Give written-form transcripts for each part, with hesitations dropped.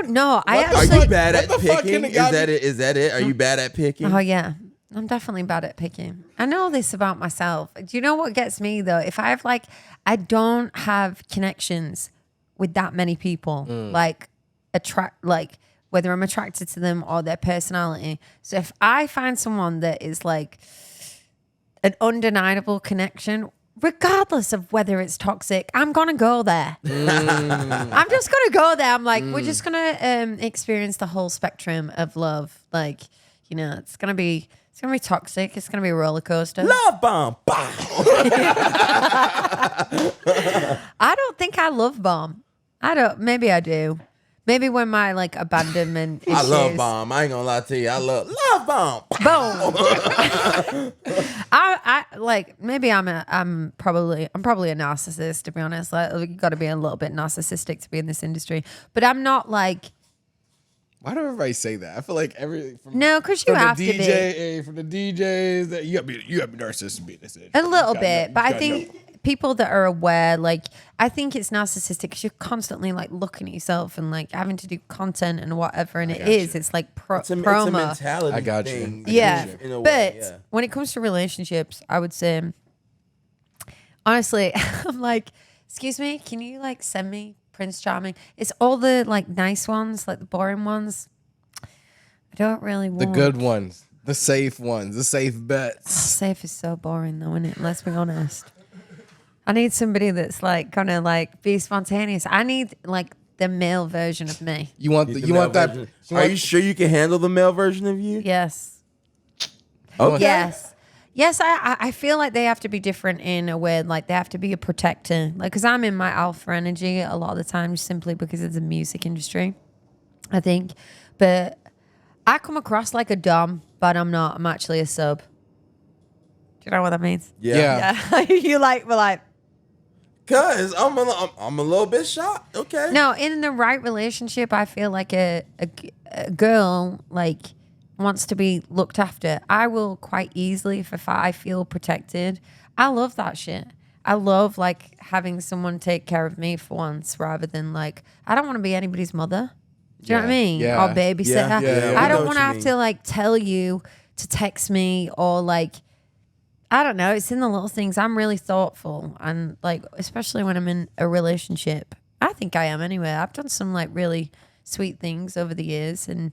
don't know. Are you bad at picking? Is that it? Are you bad at picking? Oh yeah, I'm definitely bad at picking. I know this about myself. Do you know what gets me though? If I have I don't have connections with that many people, whether I'm attracted to them or their personality. So if I find someone that is like an undeniable connection, regardless of whether it's toxic, I'm gonna go there. I'm just gonna go there. I'm like, we're just gonna experience the whole spectrum of love. Like, it's gonna be toxic. It's gonna be a roller coaster. Love bomb. Bow. I don't think I love bomb. I don't. Maybe I do. Maybe when my abandonment issues. I love bomb. I ain't gonna lie to you. I love bomb. Boom. Maybe I'm probably a narcissist, to be honest. You got to be a little bit narcissistic to be in this industry. But I'm not like. Why do everybody say that? I feel like because you have to be. From the DJs, that you gotta be narcissistic to be in this industry. A little bit, but I think people that are aware, I think it's narcissistic because you're constantly looking at yourself and having to do content and whatever, and it's like promo. It's a mentality. I got thing. you. Yeah, but when it comes to relationships, I would say, honestly, I'm like, excuse me, can you send me Prince Charming? It's all the nice ones, the boring ones. I don't really want the good ones, the safe ones, the safe bets. Safe is so boring though, isn't it? Let's be honest. I need somebody that's gonna be spontaneous. I need the male version of me. You want that? Are you sure you can handle the male version of you? Yes. Okay. Yes. I feel like they have to be different in a way. They have to be a protector. Because I'm in my alpha energy a lot of the time, simply because of the music industry, I think. But I come across like a dom, but I'm not. I'm actually a sub. Do you know what that means? Yeah. You we're Cause I'm a little bit shocked. Okay. No, in the right relationship, I feel like a girl wants to be looked after. I will quite easily if I feel protected. I love that shit. I love having someone take care of me for once, rather than I don't want to be anybody's mother. Do you know what I mean? Yeah. Or babysitter. Yeah. I don't want to have to tell you to text me or I don't know. It's in the little things. I'm really thoughtful, and especially when I'm in a relationship. I think I am anyway. I've done some really sweet things over the years, and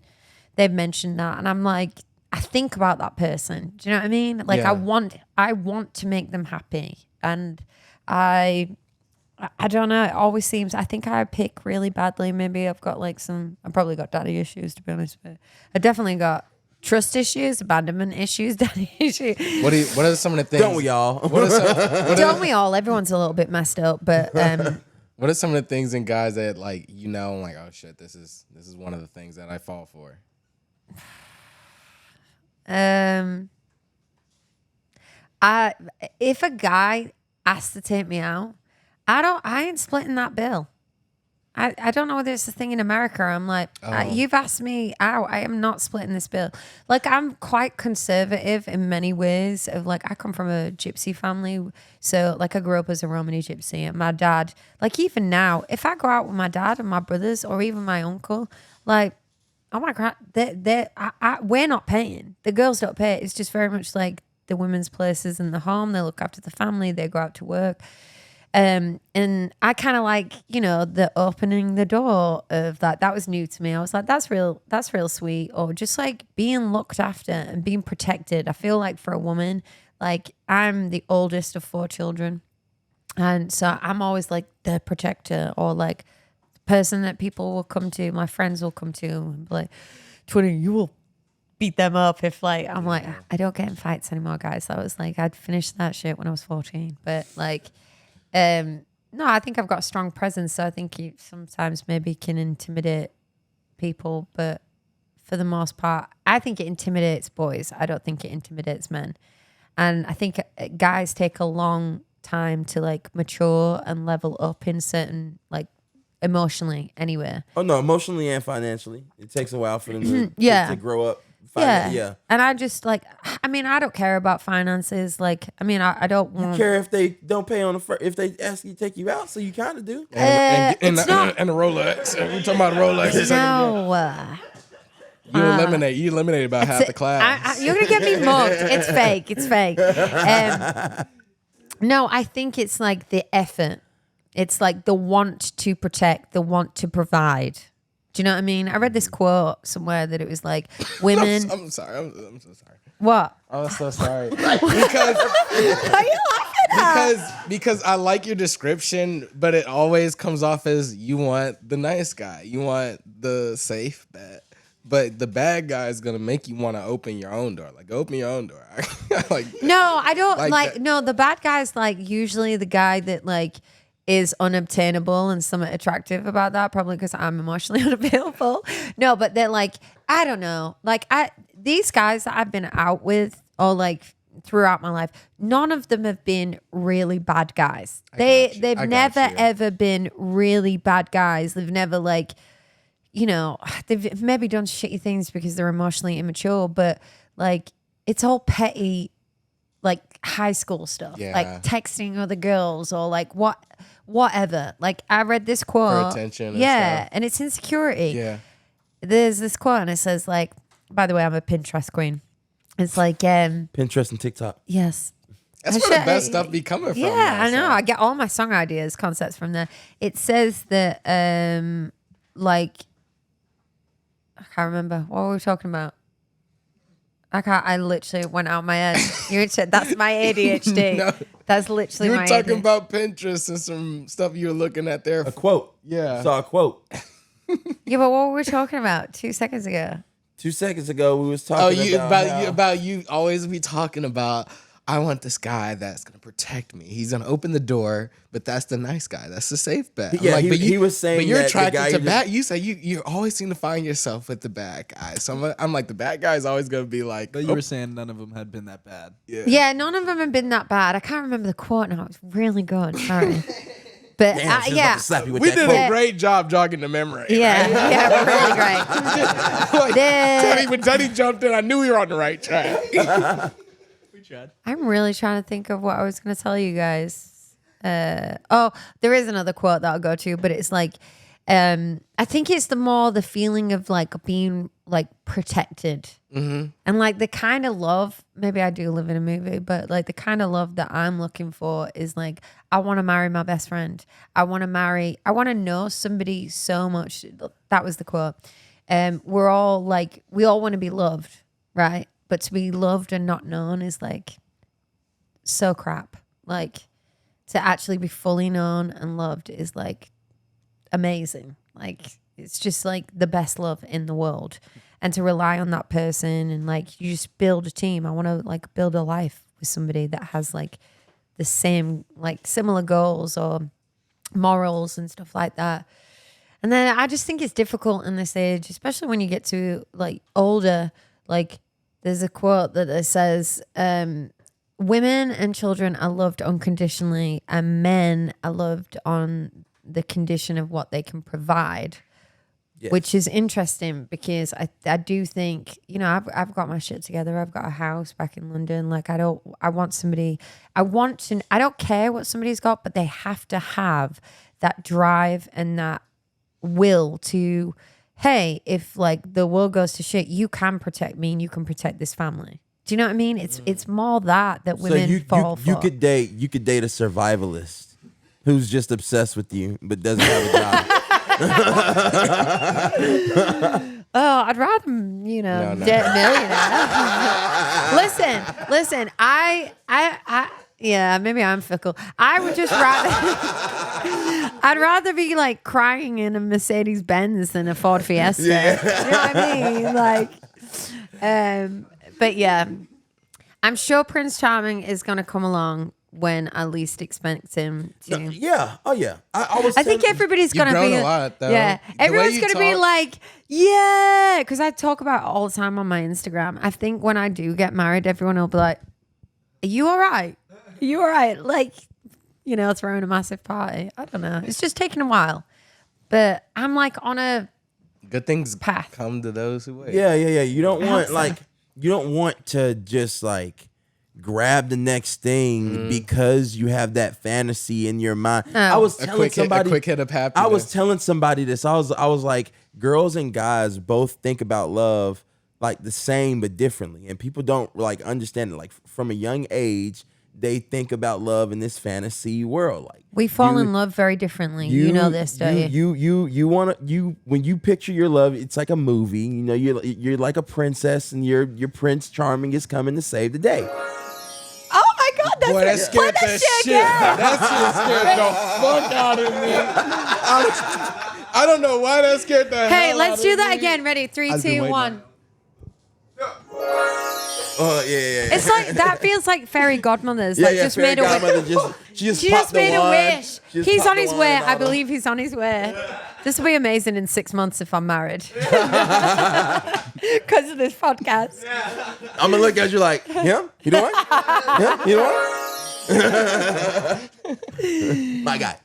they've mentioned that, and I'm I think about that person. Do you know what I mean? I want to make them happy, and I don't know. It always seems. I think I pick really badly. Maybe I've got I've probably got daddy issues, to be honest, but I definitely got trust issues, abandonment issues, daddy issues. What are some of the things? Don't we all? Don't we all? Everyone's a little bit messed up, but what are some of the things in guys that oh shit, this is one of the things that I fall for? If a guy asks to take me out, I ain't splitting that bill. I don't know whether it's a thing in America. I'm you've asked me out. I am not splitting this bill. I'm quite conservative in many ways. Of I come from a gypsy family, so I grew up as a Romani gypsy, and my dad. Even now, if I go out with my dad and my brothers or even my uncle, oh my god, we're not paying. The girls don't pay. It's just very much the women's places in the home. They look after the family. They go out to work. And I kind of the opening the door of that. That was new to me. I was that's real sweet. Or just being looked after and being protected. I feel for a woman, I'm the oldest of 4 children. And so I'm always the protector, or the person that people will come to, my friends will come to and be Twinnie, you will beat them up if I'm I don't get in fights anymore, guys. I was I'd finished that shit when I was 14. But no, I think I've got a strong presence, so I think you sometimes maybe can intimidate people, but for the most part, I think it intimidates boys. I don't think it intimidates men. And I think guys take a long time to mature and level up in certain emotionally anyway. Oh no, emotionally and financially. It takes a while for them to grow up Yeah. And I just like, I mean, I don't care about finances. Like, I mean, I don't want. You care if they don't pay on the if they ask you to take you out, so you kind of do. And it's not. a Rolex. We're talking about a Rolex. No. You eliminate about half the class. You're gonna get me mugged. It's fake. It's fake. No, I think it's like the effort. It's like the want to protect, the want to provide. Do you know what I mean? I read this quote somewhere that it was like women. I'm sorry. I'm so sorry. What? I'm so sorry. Why are you laughing at? Because I like your description, but it always comes off as you want the nice guy. You want the safe bet. But the bad guy is gonna make you want to open your own door. Like open your own door. No, I don't like. That. No, the bad guy's like usually the guy that like is unobtainable and somewhat attractive about that. Probably because I'm emotionally unavailable. No, but they're like, I don't know. Like these guys that I've been out with or like throughout my life, none of them have been really bad guys. They've never ever been really bad guys. They've never like. You know, they've maybe done shitty things because they're emotionally immature, but like it's all petty, like high school stuff, like texting other girls or like whatever. Like I read this quote, for attention, and it's insecurity. Yeah, there's this quote and it says like, by the way, I'm a Pinterest queen. It's like Pinterest and TikTok. Yes. That's where the best stuff be coming from. Yeah, I know. I get all my song ideas, concepts from there. It says that like. I can't remember. What were we talking about? I literally went out my head. You said that's my ADHD. No, that's literally my ADHD. You were talking about Pinterest and some stuff you were looking at there. A quote. Yeah. Saw a quote. Yeah, but what were we talking about 2 seconds ago? 2 seconds ago, we was talking about you always be talking about, I want this guy that's going to protect me. He's going to open the door, but that's the nice guy. That's the safe bet. Yeah, like, he was saying but you're that attracted to bad. You say you always seem to find yourself with the bad guy. So I'm like, the bad guy is always going to be like. But you were saying none of them had been that bad. Yeah, none of them have been that bad. I can't remember the quote now. It's really good. Sorry. But damn, we did a great job jogging the memory. Yeah, right? Yeah, really great. When Teddy jumped in, I knew we were on the right track. I'm really trying to think of what I was going to tell you guys. There is another quote that I'll go to, but it's like, I think it's the feeling of like being like protected and like the kind of love, maybe I do live in a movie, but like the kind of love that I'm looking for is like, I want to marry my best friend. I want to know somebody so much. That was the quote. We all want to be loved, right? But to be loved and not known is like so crap. Like to actually be fully known and loved is like amazing. Like it's just like the best love in the world. And to rely on that person and like you just build a team. I want to like build a life with somebody that has like the same, like similar goals or morals and stuff like that. And then I just think it's difficult in this age, especially when you get to like older, like there's a quote that says, women and children are loved unconditionally and men are loved on the condition of what they can provide, which is interesting because I do think, you know, I've got my shit together. I've got a house back in London. Like I don't care what somebody's got, but they have to have that drive and that will to, hey, if like the world goes to shit, you can protect me and you can protect this family. Do you know what I mean? It's more that women fall for. You could date a survivalist who's just obsessed with you but doesn't have a job. I'd rather, you know, date a millionaire. Listen, I yeah, maybe I'm fickle. I would just rather I'd rather be like crying in a Mercedes Benz than a Ford Fiesta. Yeah. You know what I mean? Like, but yeah, I'm sure Prince Charming is going to come along when I least expect him to. Yeah. Oh yeah. I think everybody's going to be a lot, though. Yeah. Everyone's going to be like, yeah, because I talk about it all the time on my Instagram. I think when I do get married, everyone will be like, are you all right? Are you all right? Like, you know, throwing a massive party. I don't know. It's just taking a while. But I'm like on a Good things path. come to those who wait. Yeah. You don't want so. you don't want to just like grab the next thing because you have that fantasy in your mind. Oh. I was telling somebody a quick hit of happiness. I was telling somebody this. I was like, girls and guys both think about love like the same but differently, and people don't like understand it. Like from a young age, they think about love in this fantasy world. Like We fall in love very differently. You know this, don't you? You want to when you picture your love, it's like a movie. You know, you're like a princess, and your Prince Charming is coming to save the day. Oh my God, that's Boy, that scared the shit. That shit scared the fuck out of me. I don't know why that scared the hell Hey, out let's of do that me. again. Ready? 3, I've been 2, waiting 1. Oh yeah. It's like that feels like fairy godmothers. Yeah, Like yeah, just fairy made a wish. godmother she She popped just the made a wine. wish. She just He's popped on the his wine way. I bottle. believe he's on his way. This will be amazing in 6 months if I'm married. Because of this podcast. I'm gonna look at you like him. You know what? Him? You know what? My guy.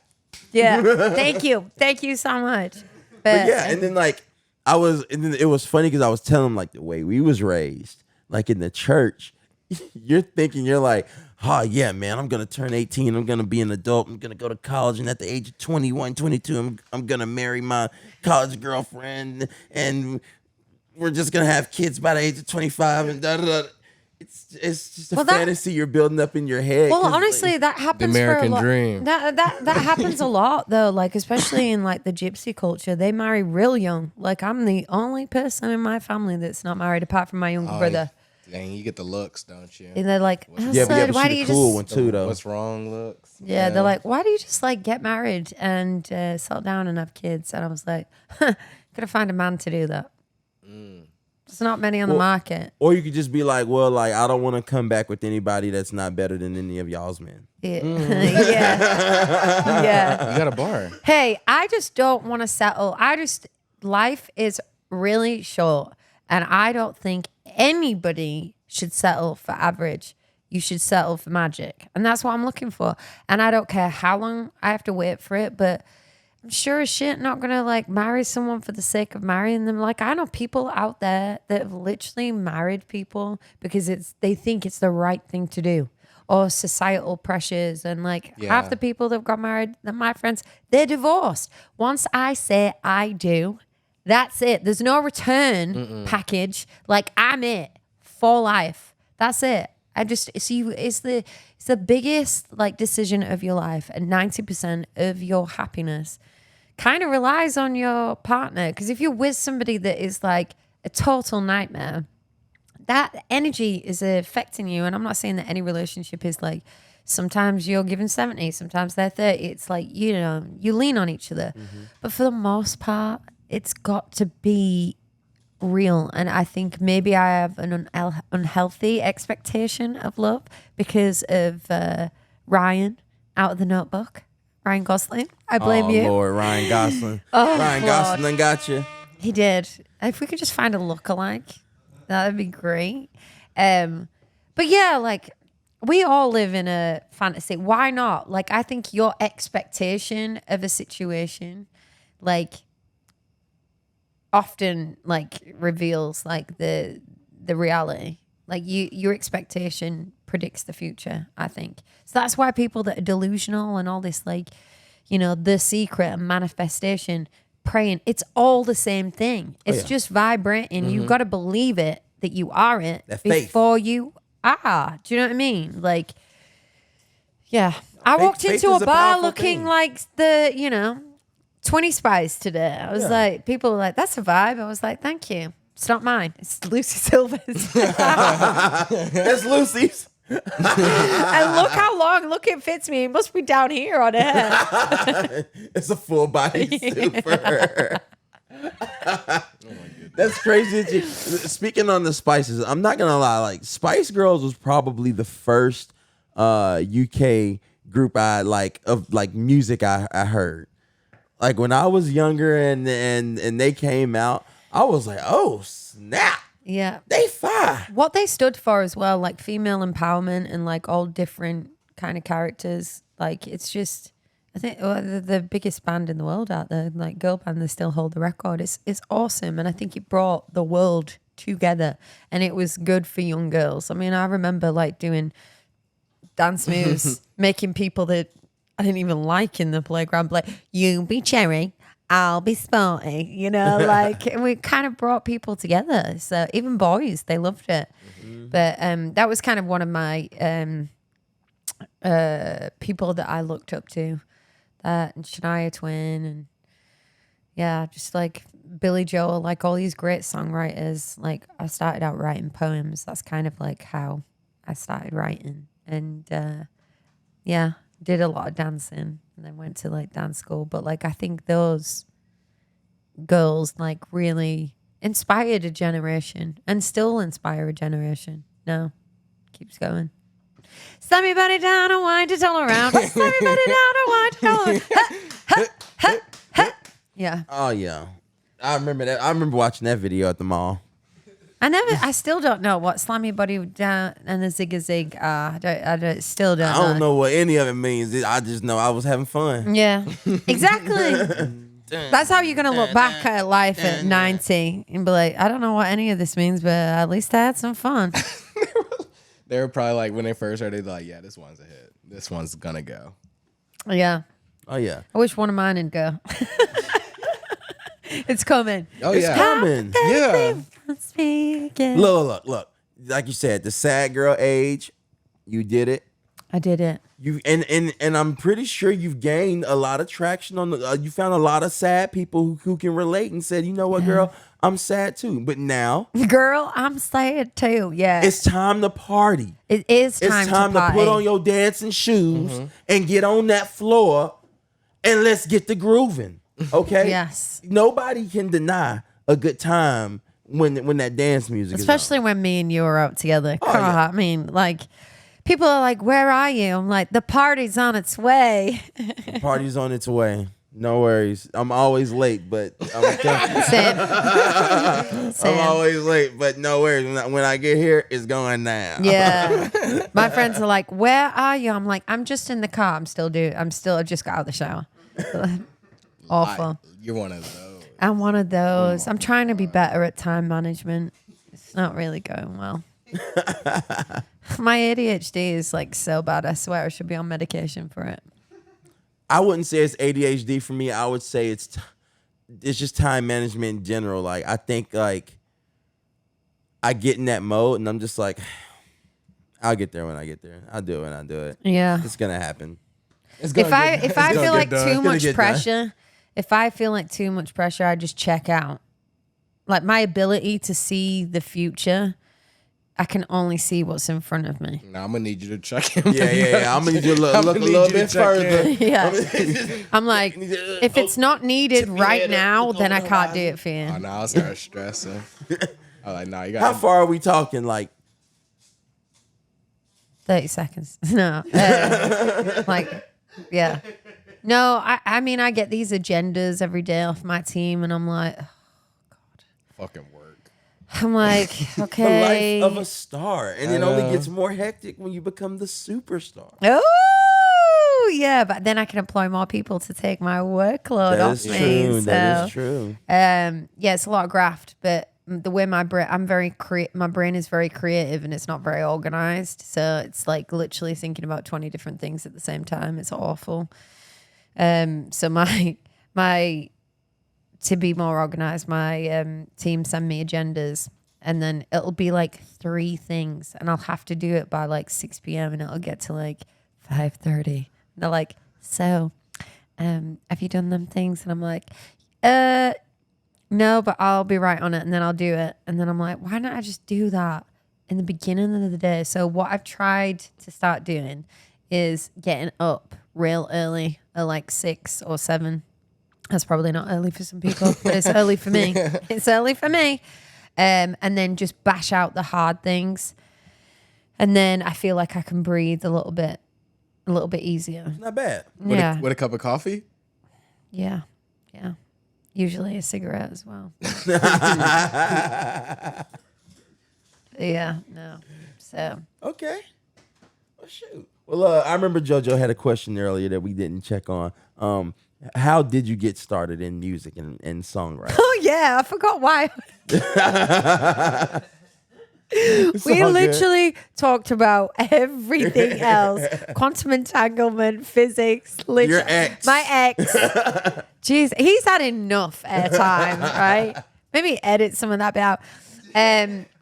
Yeah. Thank you. Thank you so much. But yeah, and then like and then it was funny because I was telling him like the way we was raised, like in the church. You're like, oh yeah, man, I'm gonna turn 18. I'm gonna be an adult. I'm gonna go to college, and at the age of 21, 22, I'm gonna marry my college girlfriend, and we're just gonna have kids by the age of 25, and da da da. It's just a fantasy you're building up in your head. Well, honestly, that happens the American for a lot. dream. That happens a lot though. Like especially in like the gypsy culture, they marry real young. Like I'm the only person in my family that's not married, apart from my younger brother. Dang, you get the looks, don't you? And they're like, Yeah, but why do she's you the cool just? one too, though. What's wrong looks? Yeah, they're like, why do you just like get married and settle down and have kids? And I was like, gotta find a man to do that. There's not many on the market. Or you could just be like, well, like I don't want to come back with anybody that's not better than any of y'all's men. Yeah. Yeah. You got a bar. Hey, I just don't want to settle. Life is really short, and I don't think anybody should settle for average. You should settle for magic, and that's what I'm looking for. And I don't care how long I have to wait for it, but I'm sure as shit not gonna like marry someone for the sake of marrying them. Like I know people out there that have literally married people because they think it's the right thing to do, or societal pressures. And like half the people that got married, my friends, they're divorced. Once I say I do, that's it. There's no return package. Like I'm it for life. That's it. I just see it's the biggest like decision of your life, and 90% of your happiness kind of relies on your partner. Because if you're with somebody that is like a total nightmare, that energy is affecting you. And I'm not saying that any relationship is like sometimes you're given 70, sometimes they're 30. It's like, you know, you lean on each other. But for the most part, it's got to be real. And I think maybe I have an unhealthy expectation of love because of Ryan out of The Notebook. Ryan Gosling. I blame you. Oh, Lord, Ryan Gosling. Lord. Ryan Gosling got you. He did. If we could just find a lookalike, that would be great. But yeah, like we all live in a fantasy. Why not? Like I think your expectation of a situation, like often like reveals like the reality. Like your expectation predicts the future, I think. So that's why people that are delusional and all this like, you know, The Secret and manifestation, praying, it's all the same thing. It's just vibrating. You've got to believe it that you are it That faith. before you are. Do you know what I mean? Like, yeah. I walked faith into is a a bar powerful looking thing. like the, you know, 20 Spies today. I was like, people were like, that's a vibe. I was like, thank you. It's not mine. It's Lucy Silver's. That's Lucy's. And look how long. Look, it fits me. It must be down here on her. It's a full body suit for her. That's crazy. That speaking on the Spices, I'm not gonna lie. Like Spice Girls was probably the first UK group I like of like music I heard. Like when I was younger and they came out, I was like, oh snap. Yeah. They fire. What they stood for as well, like female empowerment and like all different kind of characters. Like it's just I think the biggest band in the world out there, like girl band, they still hold the record. It's awesome, and I think it brought the world together, and it was good for young girls. I mean, I remember like doing dance moves, making people that I didn't even like in the playground like, you be cherry, I'll be sporty, you know, like, and we kind of brought people together. So even boys, they loved it. But that was kind of one of my people that I looked up to. That and Shania Twain, and yeah, just like Billy Joel, like all these great songwriters. Like I started out writing poems. That's kind of like how I started writing, and yeah, did a lot of dancing, and then went to like dance school. But like I think those girls like really inspired a generation, and still inspire a generation. No, keeps going. Slam your body down and wind it all around. Slam your body down and wind it all around. Ha, ha, ha, ha. Yeah. Oh yeah, I remember that. I remember watching that video at the mall. I still don't know what slam your body down and the zig a zig are. Still don't know. I don't know what any of it means. I just know I was having fun. Yeah, exactly. That's how you're gonna look back at life at 90 and be like, I don't know what any of this means, but at least I had some fun. They were probably like, when they first heard it, they're like, yeah, this one's a hit. This one's gonna go. Yeah. Oh yeah. I wish one of mine would go. It's coming. Oh It's yeah. coming. Yeah. Look. Like you said, the sad girl age, you did it. I did it. You and I'm pretty sure you've gained a lot of traction on the. You found a lot of sad people who can relate and said, you know what, girl, I'm sad too. But now, Girl, I'm sad too. Yeah, it's time to party. it is time. It's time to put on your dancing shoes and get on that floor, and let's get the grooving. Okay. Yes. Nobody can deny a good time when that dance music Especially is on. when me and you are out together. God, yeah. I mean, like, people are like, where are you? I'm like, the party's on its way. Party's on its way. No worries. I'm always late, but Same. I'm always late, but no worries. When I get here, it's going down. Yeah. My friends are like, where are you? I'm like, I'm just in the car. I just got out of the shower. Awful. You're one of those. I'm one of those. I'm trying to be better at time management. It's not really going well. My ADHD is like so bad. I swear I should be on medication for it. I wouldn't say it's ADHD for me. I would say it's just time management in general. Like I think like I get in that mode and I'm just like, I'll get there when I get there. I'll do it when I do it. Yeah. It's gonna happen. If I feel like too much get pressure, I just check out. Like my ability to see the future, I can only see what's in front of me. Now I'm gonna need you to check him. Yeah. I'm gonna need you to look a little bit further. Yeah. I'm like, if it's not needed right now, then I can't do it for you. Oh, now I'll start stressing. I'm like, nah, you got. How far are we talking? Like 30 seconds. No. Like, yeah. No, I mean, I get these agendas every day off my team, and I'm like, oh, God. Fucking work. I'm like, okay. the life of a star, and it only gets more hectic when you become the superstar. Oh, yeah. But then I can employ more people to take my workload off me. True. So, That is true. yeah, it's a lot of graft, but the way my brain is very creative and it's not very organized. So it's like literally thinking about 20 different things at the same time. It's awful. So my to be more organized, my team send me agendas, and then it'll be like 3 things, and I'll have to do it by like 6 p.m. and it'll get to like 5:30. They're like, so have you done them things? And I'm like, no, but I'll be right on it, and then I'll do it. And then I'm like, why don't I just do that in the beginning of the day? So what I've tried to start doing is getting up real early at like 6 or 7. That's probably not early for some people, but it's early for me. It's early for me. And then just bash out the hard things. And then I feel like I can breathe a little bit easier. Not bad. Yeah. With a cup of coffee? Yeah. Yeah. Usually a cigarette as well. Yeah, no. So. Okay. Well, shoot. Well, I remember JoJo had a question earlier that we didn't check on. How did you get started in music and songwriting? Oh yeah, I forgot why. We literally talked about everything else. Quantum entanglement, physics, Your ex. My ex. Jeez, he's had enough airtime, right? Maybe edit some of that bit out.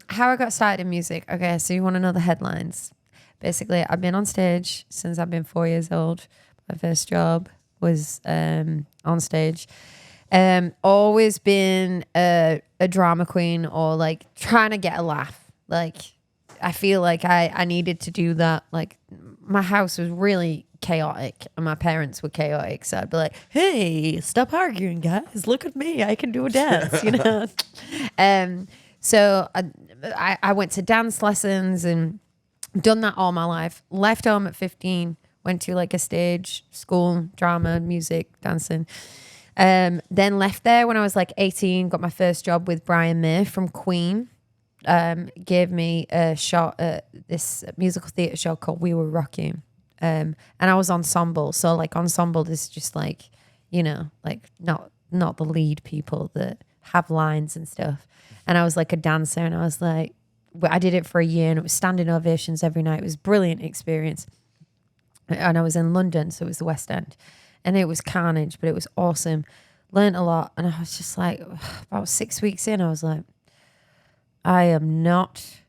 How I got started in music. Okay, so you want to know the headlines. Basically, I've been on stage since I've been 4 years old. My first job was on stage. Always been a drama queen or like trying to get a laugh. Like I feel like I needed to do that. Like my house was really chaotic and my parents were chaotic. So I'd be like, hey, stop arguing, guys. Look at me. I can do a dance, you know? So I went to dance lessons and done that all my life. Left home at 15, went to like a stage school, drama, music, dancing. Then left there when I was like 18, got my first job with Brian May from Queen. Gave me a shot at this musical theatre show called We Were Rocking. And I was ensemble. So like ensemble is just like, you know, like not the lead people that have lines and stuff. And I was like a dancer and I was like, I did it for a year and it was standing ovations every night. It was a brilliant experience. And I was in London, so it was the West End. And it was carnage, but it was awesome. Learned a lot. And I was just like, about 6 weeks in, I was like, I am not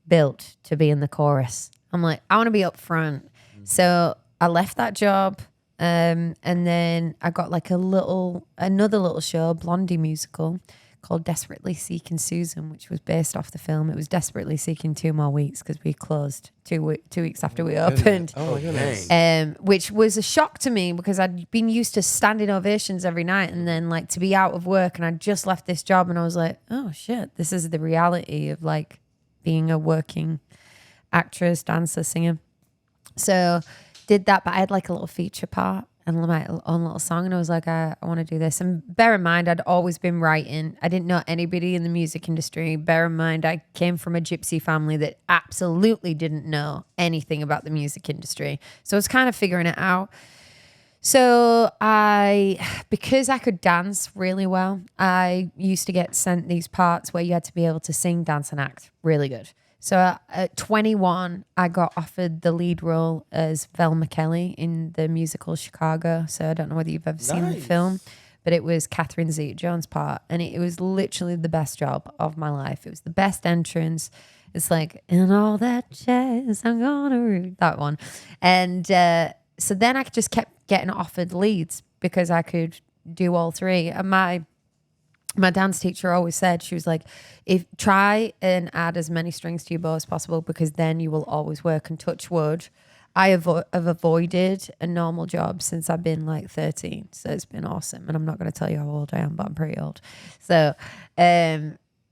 built to be in the chorus. I'm like, I want to be up front. So I left that job. And then I got like another little show, Blondie musical, called Desperately Seeking Susan, which was based off the film. It was Desperately Seeking 2 more weeks because we closed 2 weeks after we opened. Oh my goodness. Which was a shock to me because I'd been used to standing ovations every night and then like to be out of work and I just left this job and I was like, oh shit, this is the reality of like being a working actress, dancer, singer. So did that, but I had like a little feature part and my own little song and I was like, I want to do this. And bear in mind, I'd always been writing. I didn't know anybody in the music industry. Bear in mind, I came from a gypsy family that absolutely didn't know anything about the music industry. So I was kind of figuring it out. So because I could dance really well, I used to get sent these parts where you had to be able to sing, dance and act really good. So at 21, I got offered the lead role as Velma Kelly in the musical Chicago. So I don't know whether you've ever seen the film, but it was Catherine Zeta-Jones' part. And it was literally the best job of my life. It was the best entrance. It's like, in all that jazz, I'm gonna read that one. And so then I just kept getting offered leads because I could do all three. And my dance teacher always said, she was like, if try and add as many strings to your bow as possible because then you will always work. And touch wood, I have avoided a normal job since I've been like 13. So it's been awesome. And I'm not going to tell you how old I am, but I'm pretty old. So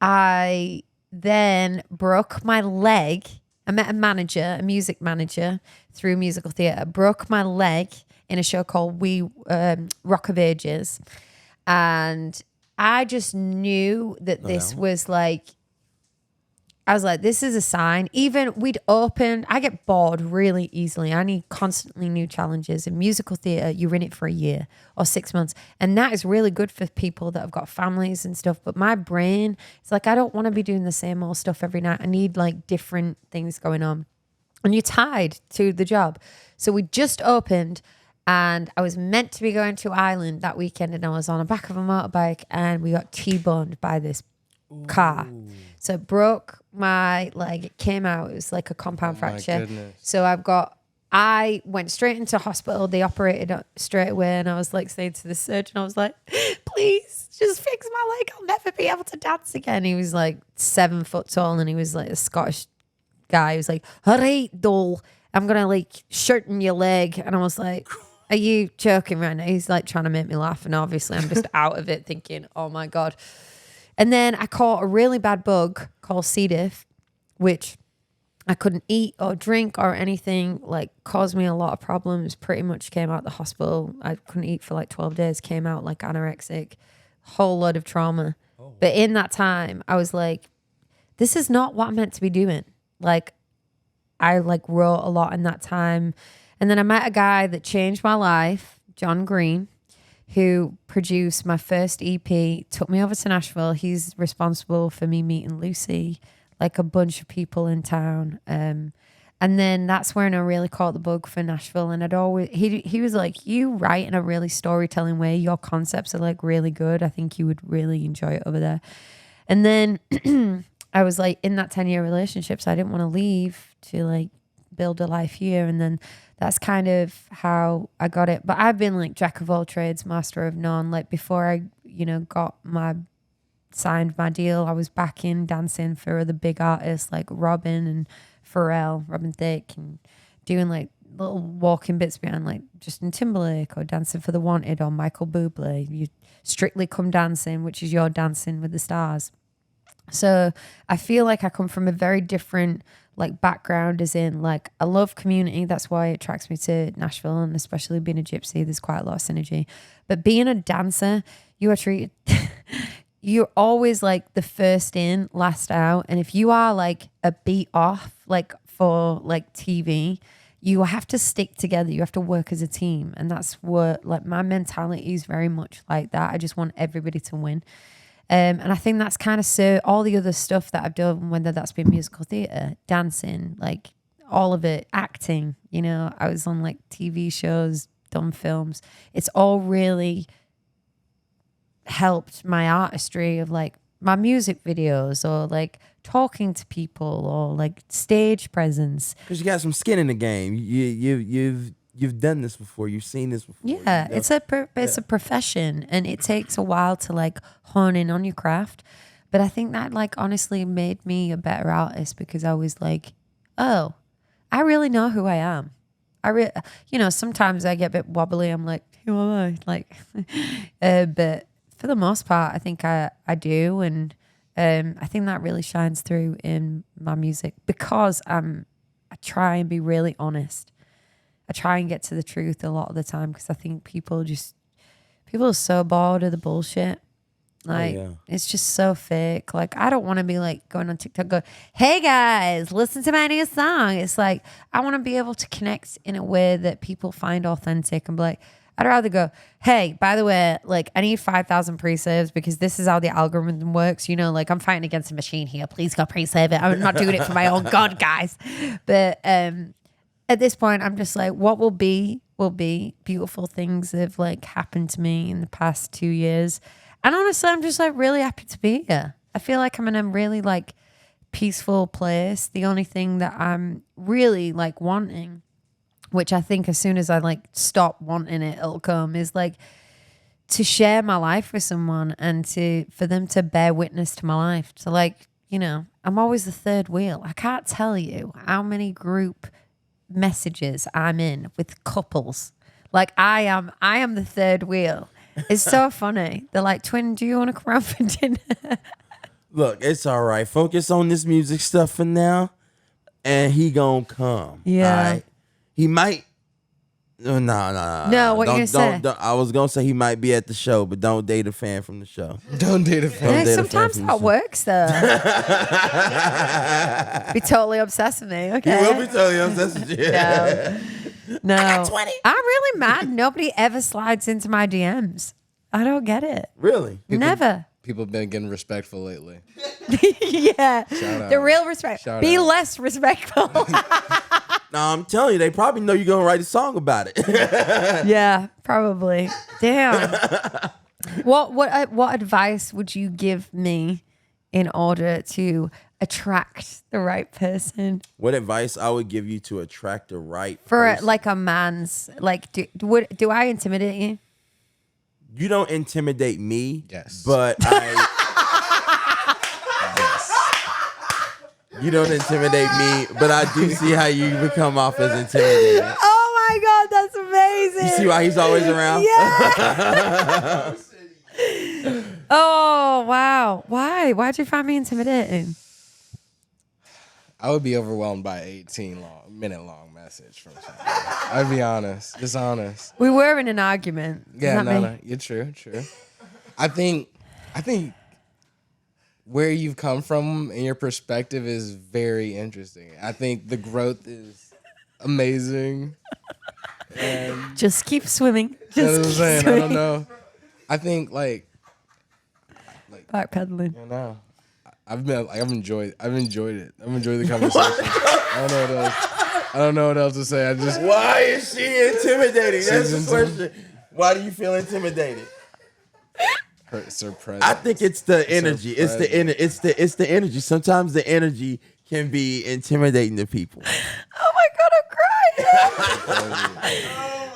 I then broke my leg. I met a music manager through musical theatre, broke my leg in a show called Rock of Ages. And I just knew that this was like, I was like, this is a sign. Even we'd opened, I get bored really easily. I need constantly new challenges. In musical theatre, you're in it for a year or 6 months. And that is really good for people that have got families and stuff. But my brain, it's like, I don't want to be doing the same old stuff every night. I need like different things going on. And you're tied to the job. So we just opened. And I was meant to be going to Ireland that weekend and I was on the back of a motorbike and we got T-boned by this car. So it broke my leg. It came out. It was like a compound fracture. Goodness. So I went straight into hospital. They operated straight away and I was like saying to the surgeon, I was like, please just fix my leg. I'll never be able to dance again. He was like 7 foot tall and he was like a Scottish guy. He was like, all right, doll, I'm going to like shorten your leg. And I was like, are you joking right now? He's like trying to make me laugh. And obviously I'm just out of it thinking, oh my God. And then I caught a really bad bug called C. diff, which I couldn't eat or drink or anything, like caused me a lot of problems. Pretty much came out the hospital. I couldn't eat for like 12 days, came out like anorexic, whole load of trauma. Oh. But in that time, I was like, this is not what I'm meant to be doing. Like, I like wrote a lot in that time. And then I met a guy that changed my life, John Green, who produced my first EP, took me over to Nashville. He's responsible for me meeting Lucy, like a bunch of people in town. And then that's when I really caught the bug for Nashville. And he was like, you write in a really storytelling way. Your concepts are like really good. I think you would really enjoy it over there. And then I was like in that 10-year relationship, so I didn't want to leave to like build a life here. And then that's kind of how I got it. But I've been like jack of all trades, master of none. Like before I, signed my deal, I was back in dancing for the big artists like Robin Thicke, and doing like little walking bits behind like Justin Timberlake, or dancing for the Wanted, or Michael Bublé. You Strictly Come Dancing, which is your Dancing with the Stars. So I feel like I come from a very different like background, as in like I love community. That's why it attracts me to Nashville, and especially being a gypsy, there's quite a lot of synergy. But being a dancer, you are treated you're always like the first in, last out. And if you are like a beat off, like for like TV, you have to stick together. You have to work as a team. And that's what like my mentality is very much like that. I just want everybody to win. And I think that's kind of so all the other stuff that I've done, whether that's been musical theater, dancing, like all of it, acting, I was on like TV shows, done films. It's all really helped my artistry of like my music videos, or like talking to people, or like stage presence. Because you got some skin in the game. You've done this before. You've seen this before. Yeah, it's a profession, and it takes a while to like hone in on your craft. But I think that like honestly made me a better artist, because I was like, oh, I really know who I am. Sometimes I get a bit wobbly. I'm like, who am I? Like, but for the most part, I think I do. And I think that really shines through in my music, because I try and be really honest. I try and get to the truth a lot of the time, because I think people are so bored of the bullshit. Like, It's just so fake. Like, I don't want to be like going on TikTok, go, hey guys, listen to my new song. It's like, I want to be able to connect in a way that people find authentic, and be like, I'd rather go, hey, by the way, like I need 5,000 pre-saves, because this is how the algorithm works. Like I'm fighting against a machine here. Please go pre-save it. I'm not doing it for my own God, guys. But at this point, I'm just like, what will be. Beautiful things have like happened to me in the past 2 years. And honestly, I'm just like really happy to be here. I feel like I'm in a really like peaceful place. The only thing that I'm really like wanting, which I think as soon as I like stop wanting it, it'll come, is like to share my life with someone, and for them to bear witness to my life. So like, I'm always the third wheel. I can't tell you how many group messages I'm in with couples. Like I am the third wheel. It's so funny. They're like, Twin, do you want to come around for dinner? Look, it's all right. Focus on this music stuff for now, and he gonna come. Yeah. All right? He might. No. What you gonna say? I was gonna say he might be at the show, but don't date a fan from the show. Don't date a fan. Sometimes that works though. Be totally obsessed with me. Okay. He will be totally obsessed with you. No. I'm really mad. Nobody ever slides into my DMs. I don't get it. Really? Never. People been getting respectful lately. Yeah. The real respect. Be less respectful. No, I'm telling you, they probably know you're gonna write a song about it. Yeah, probably. Damn. What advice would you give me in order to attract the right person? What advice I would give you to attract the right person? Like a man's, like, do I intimidate you? You don't intimidate me. Yes. But I. You don't intimidate me, but I do see how you become off as intimidating. Oh my God, that's amazing. You see why he's always around? Yeah. Oh, wow. Why? Why'd you find me intimidating? I would be overwhelmed by 18-minute long message from someone. I'd be honest, just honest. We were in an argument. Yeah, no, you're true. I think where you've come from and your perspective is very interesting. I think the growth is amazing. And Just keep swimming. you know what I'm Just keep saying? I swimming. don't know. I think like Backpedaling. I know. I've enjoyed it. I've enjoyed the conversation. I don't know what else to say. Why is she intimidating? That's the question. Why do you feel intimidated? Surprised. I think it's the energy. It's the energy. Sometimes the energy can be intimidating to people. Oh my God, I'm crying.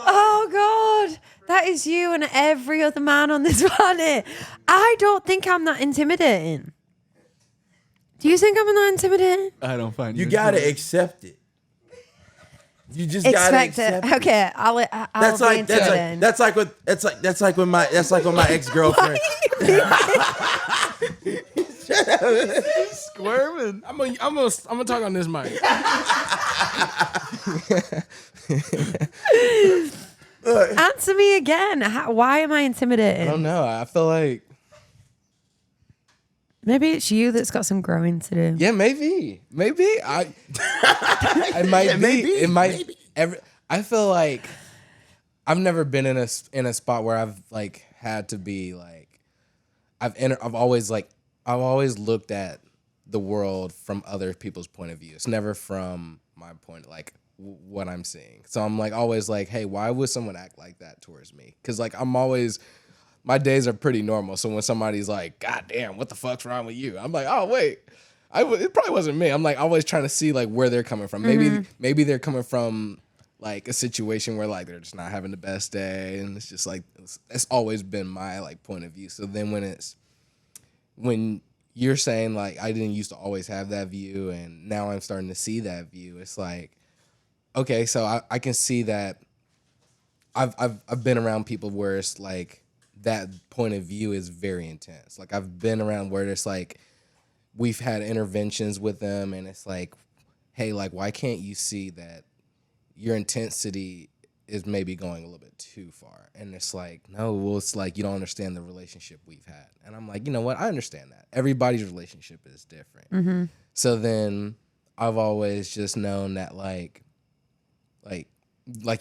Oh God. That is you and every other man on this planet. I don't think I'm that intimidating. Do you think I'm not intimidating? I don't find You gotta accept it. You just gotta accept it. Okay, I'll That's be like intimidating. that's like when my ex-girlfriend. squirming. I'm gonna talk on this mic. Answer me again. Why am I intimidating? I don't know. I feel like Maybe it's you that's got some growing to do. yeah, maybe I. It might be. maybe, It might. maybe. I feel like I've never been in a spot where I've like had to be like I've always looked at the world from other people's point of view. It's never from my point, like what I'm seeing. So I'm like always like, hey, why would someone act like that towards me? Because like my days are pretty normal. So when somebody's like, God damn, what the fuck's wrong with you? I'm like, oh wait, it probably wasn't me. I'm like always trying to see like where they're coming from. Maybe they're coming from like a situation where like they're just not having the best day, and it's just like it's always been my like point of view. So then when you're saying like I didn't used to always have that view, and now I'm starting to see that view, it's like okay, so I can see that I've been around people where it's like that point of view is very intense. Like I've been around where it's like we've had interventions with them, and it's like, hey, like why can't you see that your intensity is maybe going a little bit too far? And it's like, no, well, it's like you don't understand the relationship we've had. And I'm like, you know what? I understand that. Everybody's relationship is different. So then I've always just known that like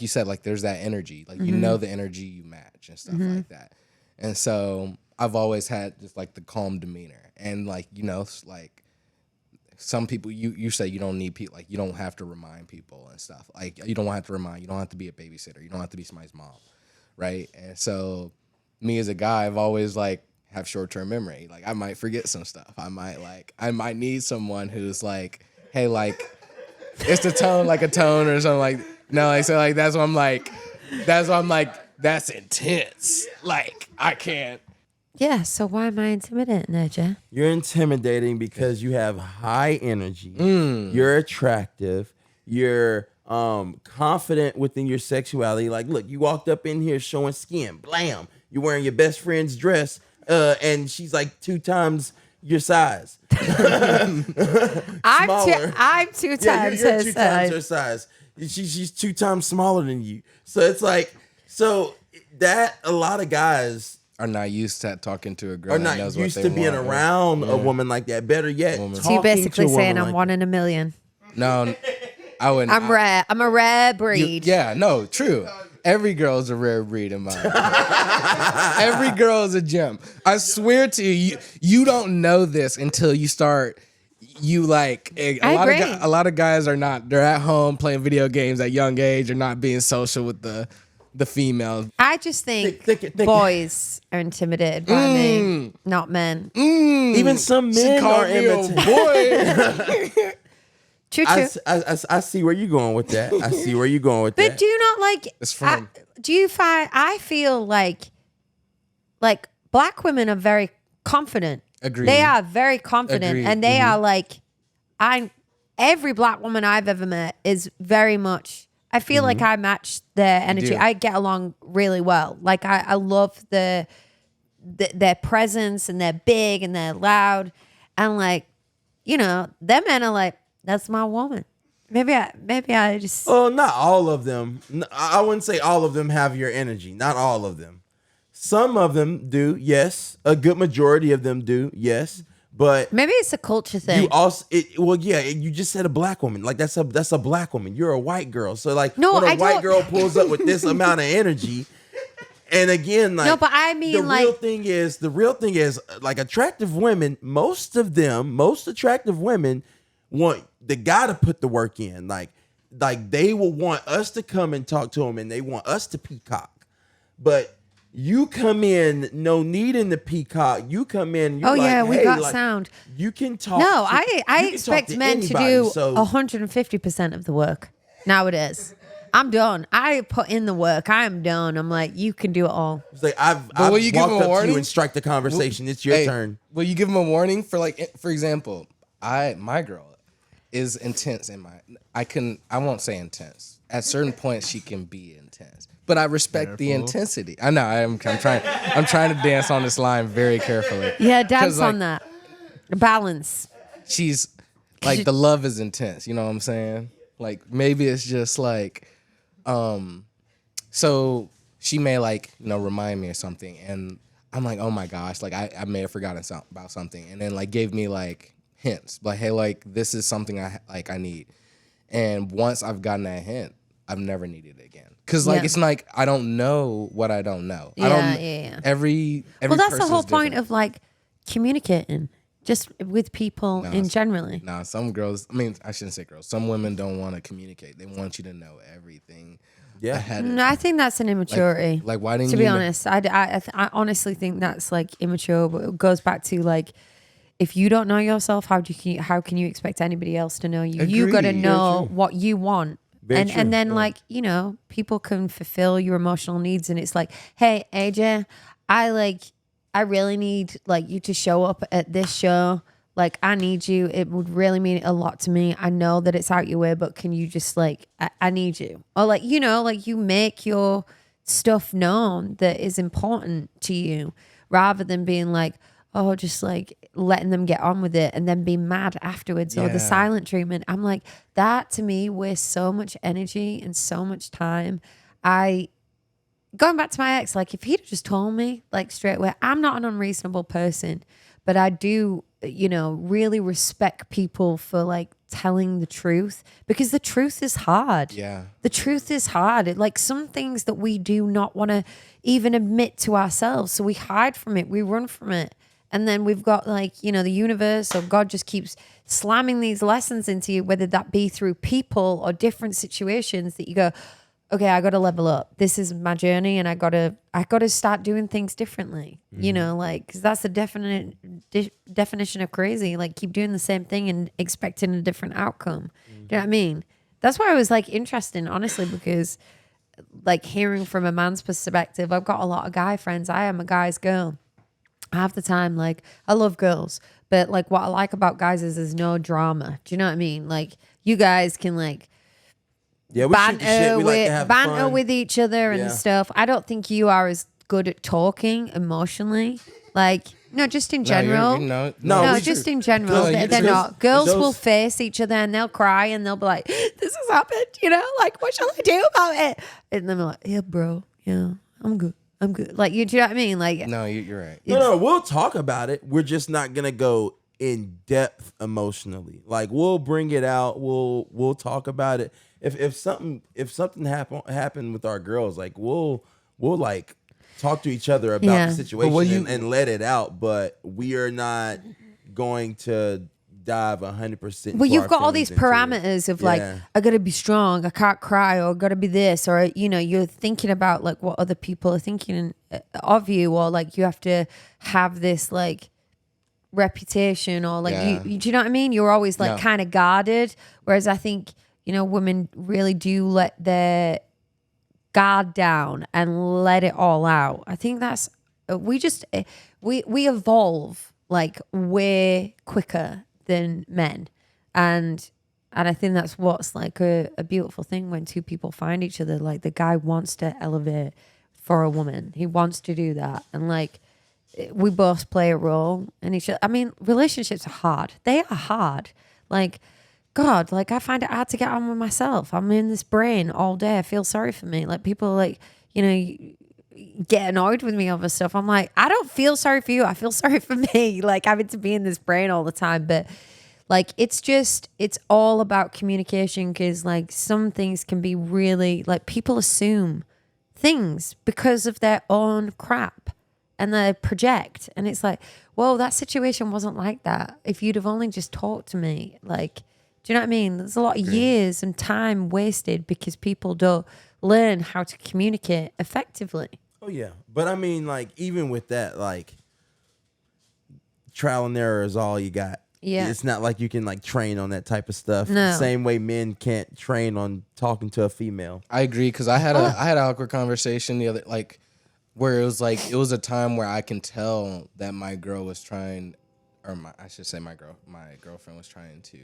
you said, like there's that energy. Like you know the energy you match and stuff like that. And so I've always had just like the calm demeanor. And like, you know, like some people you say you don't need people, like you don't have to remind people and stuff. Like you don't have to remind, you don't have to be a babysitter, you don't have to be somebody's mom, right? And so me as a guy, I've always like have short-term memory. Like I might forget some stuff. I might need someone who's like, hey, like it's the tone, like a tone or something like no, like so like that's why I'm like that's intense. Like I can't. Yeah, so why am I intimidating, AJ? You're intimidating because you have high energy. You're attractive. You're confident within your sexuality. Like, look, you walked up in here showing skin. Blam. You're wearing your best friend's dress, and she's like 2 times your size. I'm 2 times you're her 2 times size. her size. She's 2 times smaller than you. So it's like, so that a lot of guys Are not used to talking to a girl. are that not knows used what to they being want. around a woman like that. Better yet, So you're basically talking to a saying woman I'm like one in a million. No, I wouldn't. I'm rare. I'm a rare breed. Yeah, no, true. Every girl is a rare breed in my opinion. Every girl is a gem. I swear to you, you don't know this until you start. You like a lot of guys are not. They're at home playing video games at young age. They're not being social with the females. I just think Think- boys are intimidated by me, not men. Even some men are imitating. Boy. True. I see where you're going with that. I see where you're going with But that. do you not like? It's fun. Do you find? I feel like black women are very confident. Agreed. They are very confident, Agreed. and they are like, every black woman I've ever met is very much. I feel like I match their energy. do. I get along really well. Like I love their presence, and they're big and they're loud, and like, you know, them men are like, that's my woman. Maybe I just. Oh, not all of them. I wouldn't say all of them have your energy. Not all of them. Some of them do, yes. A good majority of them do, yes. But maybe it's a culture thing. you also, you just said a black woman. Like that's a black woman. You're a white girl. So like No, when a I white don't- girl pulls up with this amount of energy, and again, like No, but I mean, the like- real thing is like attractive women. Most attractive women want the guy to put the work in. Like they will want us to come and talk to them, and they want us to peacock. But you come in, no needing the peacock. You come in. You're we hey, got like, sound. You can talk. No, to- I you can expect talk men anybody, to do so 150% of the work nowadays. I'm done. I put in the work. I am done. I'm like, you can do it all. it's like I've will you give walked him a up to warning? you and strike the conversation. It's your turn. Will you give him a warning for for example, my girl is intense I won't say intense. At certain points she can be intense. But I respect the intensity. I know I'm trying to dance on this line very carefully. Yeah, dance 'Cause, like, on that. Balance. She's like the love is intense, you know what I'm saying? Like maybe it's just like so she may remind me of something and I'm like, oh my gosh, like I may have forgotten about something and then like gave me like hints. Like, hey, like this is something I need. And once I've gotten that hint, I've never needed it again. Cause like it's like I don't know what I don't know. I don't every Well, that's the person's whole point different. of like communicating just with people in generally. Nah, some girls, I mean, I shouldn't say girls. Some women don't want to communicate. They want you to know everything. Yeah. Ahead of No, I think that's an immaturity. Like why didn't to you be know- honest, I honestly think that's like immature. But it goes back to like, if you don't know yourself, how can you expect anybody else to know you? You got to Agreed. know what you want. Very true. And then like, you know, people can fulfill your emotional needs and it's like, hey, AJ, I really need like you to show up at this show. Like I need you. It would really mean a lot to me. I know that it's out your way, but can you just like, I need you. Or like, you know, like you make your stuff known that is important to you rather than being like, oh, just like letting them get on with it and then be mad afterwards or the silent treatment. I'm like, that to me wastes so much energy and so much time. Going back to my ex, like if he'd just told me like straight away, I'm not an unreasonable person, but I do, you know, really respect people for like telling the truth because the truth is hard. Yeah. The truth is hard. Like some things that we do not want to even admit to ourselves. So we hide from it. We run from it. And then we've got like, you know, the universe or God just keeps slamming these lessons into you, whether that be through people or different situations that you go, okay, I got to level up. This is my journey and I got to start doing things differently, you know, like, cause that's the definition of crazy. Like keep doing the same thing and expecting a different outcome. Do you know what I mean? That's why I was like interesting, honestly, because like hearing from a man's perspective, I've got a lot of guy friends. I am a guy's girl. Half the time, like I love girls, but like what I like about guys is there's no drama. Do you know what I mean? Like you guys can like We shoot the shit. We like to have banter fun. with each other and stuff. I don't think you are as good at talking emotionally. Like no, just in general. No, No, we just should- in general, No, they're because not. Girls those- will face each other and they'll cry and they'll be like, "This has happened," you know. Like, what shall I do about it? And then they're like, "Yeah, bro, yeah, I'm good. Like, do you know what I mean? Like, No, you're right. No, we'll talk about it. We're just not gonna go in depth emotionally. Like we'll bring it out. We'll talk about it. If something happened with our girls, like we'll like talk to each other about the situation and let it out. But we are not going to dive 100%. well, you've got all these parameters of like, I gotta be strong, I can't cry, or I gotta be this, or you know, you're thinking about like what other people are thinking of you, or like you have to have this like reputation, or like do you know what I mean? You're always like kind of guarded, whereas I think, you know, women really do let their guard down and let it all out. I think that's we evolve like way quicker than men, and I think that's what's like a beautiful thing when two people find each other. Like the guy wants to elevate for a woman, he wants to do that, and like we both play a role in each other. I mean, relationships are hard. They are hard. Like, God, like I find it hard to get on with myself. I'm in this brain all day. I feel sorry for me. Like people are like, you know, get annoyed with me over stuff. I'm like, I don't feel sorry for you. I feel sorry for me. Like having to be in this brain all the time. But like, it's all about communication, because like some things can be really like, people assume things because of their own crap and they project. And it's like, whoa, that situation wasn't like that. If you'd have only just talked to me, like, do you know what I mean? There's a lot of years and time wasted because people don't learn how to communicate effectively. Oh yeah, but I mean, like, even with that, like, trial and error is all you got. Yeah, it's not like you can like train on that type of stuff. No. The same way men can't train on talking to a female. I agree, because I had an awkward conversation the other, like, where it was a time where I can tell that my girl was trying, or I should say my girlfriend was trying to.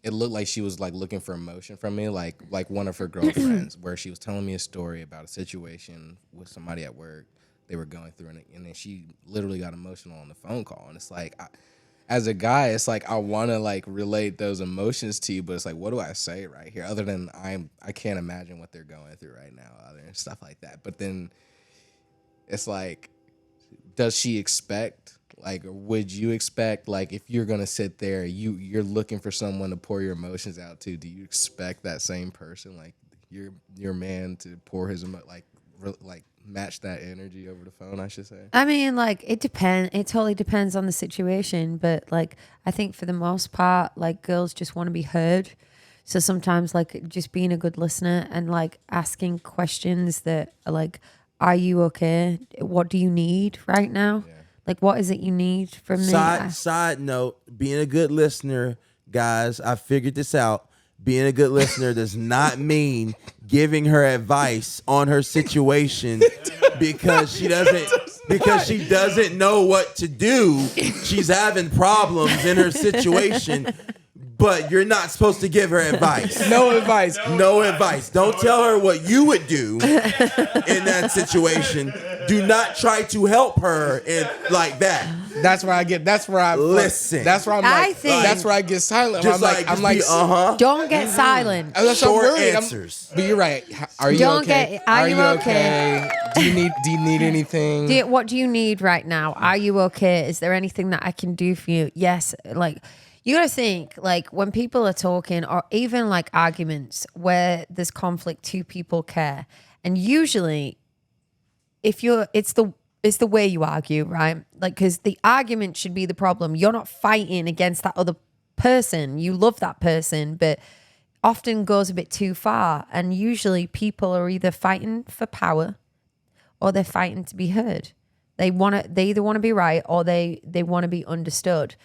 It looked like she was like looking for emotion from me, like one of her girlfriends, where she was telling me a story about a situation with somebody at work they were going through, and then she literally got emotional on the phone call. And it's like, as a guy, it's like I want to like relate those emotions to you, but it's like, what do I say right here other than I can't imagine what they're going through right now, other than stuff like that. But then it's like, does she expect? Like, would you expect, like, if you're gonna sit there, you're looking for someone to pour your emotions out to, do you expect that same person, like your man, to pour his like match that energy over the phone? I should say. I mean, like, it depends. It totally depends on the situation. But like, I think for the most part, like, girls just want to be heard. So sometimes, like, just being a good listener and like asking questions that are like, "Are you okay? What do you need right now?" Yeah. Like, what is it you need from me? Side note, being a good listener, guys, I figured this out. Being a good listener does not mean giving her advice on her situation because she doesn't know what to do. She's having problems in her situation. But you're not supposed to give her advice. No advice. No advice. Don't tell her what you would do in that situation. Do not try to help her in like that. That's where I listen. That's where I'm like, that's where I get silent. Just I'm like, don't get silent. Short answers. But you're right. Are you okay? Are you okay? Do you need anything? What do you need right now? Are you okay? Is there anything that I can do for you? Yes. Like, you gotta think, like, when people are talking, or even like arguments where there's conflict, two people care. And usually it's the way you argue, right? Like, because the argument should be the problem. You're not fighting against that other person. You love that person, but often goes a bit too far. And usually people are either fighting for power or they're fighting to be heard. They either want to be right or they want to be understood.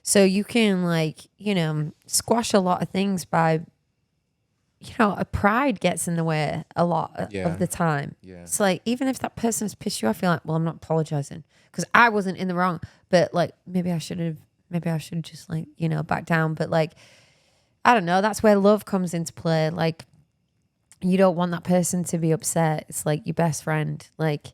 So you can, like, you know, squash a lot of things by, you know, a pride gets in the way a lot of the time. Yeah. It's like, even if that person has pissed you off, you're like, well, I'm not apologizing because I wasn't in the wrong. But like, maybe I should just, like, you know, back down. But like, I don't know. That's where love comes into play. Like, you don't want that person to be upset. It's like your best friend. Like,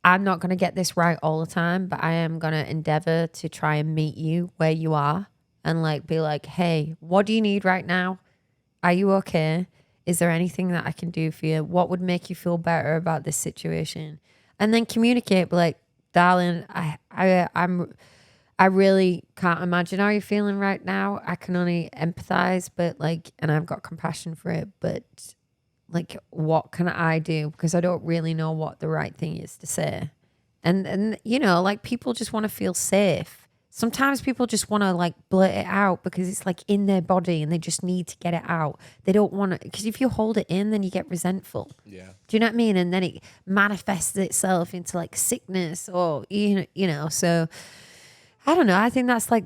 I'm not going to get this right all the time, but I am going to endeavor to try and meet you where you are and like be like, hey, what do you need right now? Are you okay? Is there anything that I can do for you? What would make you feel better about this situation? And then communicate, be like, darling, I really can't imagine how you're feeling right now. I can only empathize, but like, and I've got compassion for it, but like, what can I do? Because I don't really know what the right thing is to say. And you know, like, people just want to feel safe. Sometimes people just want to like blurt it out because it's like in their body and they just need to get it out. They don't want to, because if you hold it in, then you get resentful. Yeah. Do you know what I mean? And then it manifests itself into like sickness or, you know, so I don't know. I think that's like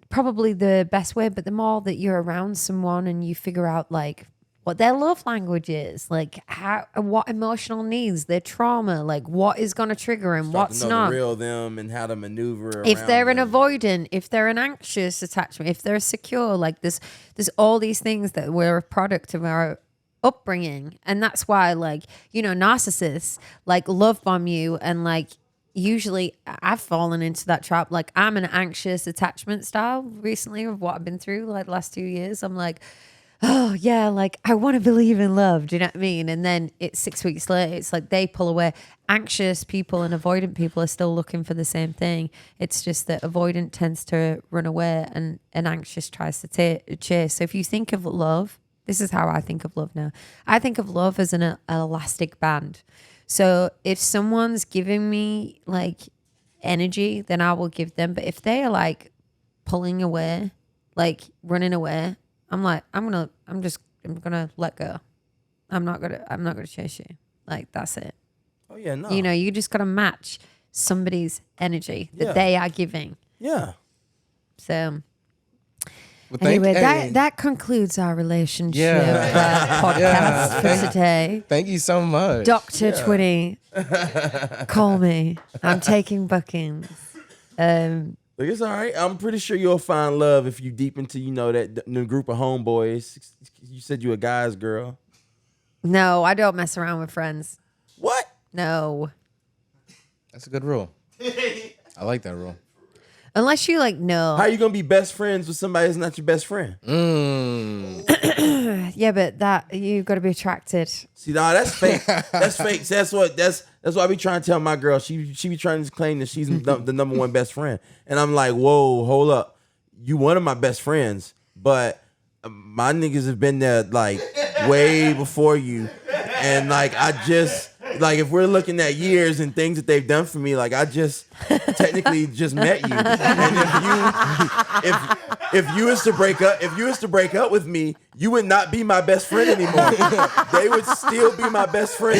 probably the best way. But the more that you're around someone and you figure out like what their love language is, like what emotional needs, their trauma, like what is going to trigger them, what's not. The real them and how to maneuver around if they're them. an avoidant, if they're an anxious attachment, if they're secure, like there's all these things that were a product of our upbringing. And that's why, like, you know, narcissists like love bomb you. And like, usually I've fallen into that trap. Like, I'm an anxious attachment style recently of what I've been through like the last 2 years. I'm like, oh yeah, like I want to believe in love. Do you know what I mean? And then it's 6 weeks later, it's like they pull away. Anxious people and avoidant people are still looking for the same thing. It's just that avoidant tends to run away and anxious tries to chase. So if you think of love, this is how I think of love now. I think of love as an elastic band. So if someone's giving me like energy, then I will give them. But if they are like pulling away, like running away, I'm like, I'm gonna let go. I'm not gonna chase you. Like that's it. Oh yeah, no. You know, you just gotta match somebody's energy that they are giving. Yeah. So Well, anyway, that concludes our relationship podcast for today. Thank you so much. Dr. Twinnie, call me. I'm taking bookings. Look, it's all right. I'm pretty sure you'll find love if you deep into, that the group of homeboys. You said you a guy's girl. No, I don't mess around with friends. What? No. That's a good rule. I like that rule. Unless you know. How you gonna be best friends with somebody that's not your best friend? Yeah, but that you got to be attracted. See, nah, that's fake. That's fake. That's why I be trying to tell my girl. She be trying to claim that she's the number one best friend, and I'm like, whoa, hold up. You one of my best friends, but my niggas have been there like way before you, and like I just. Like if we're looking at years and things that they've done for me, like I just technically just met you. And if you was to break up with me, you would not be my best friend anymore. They would still be my best friend.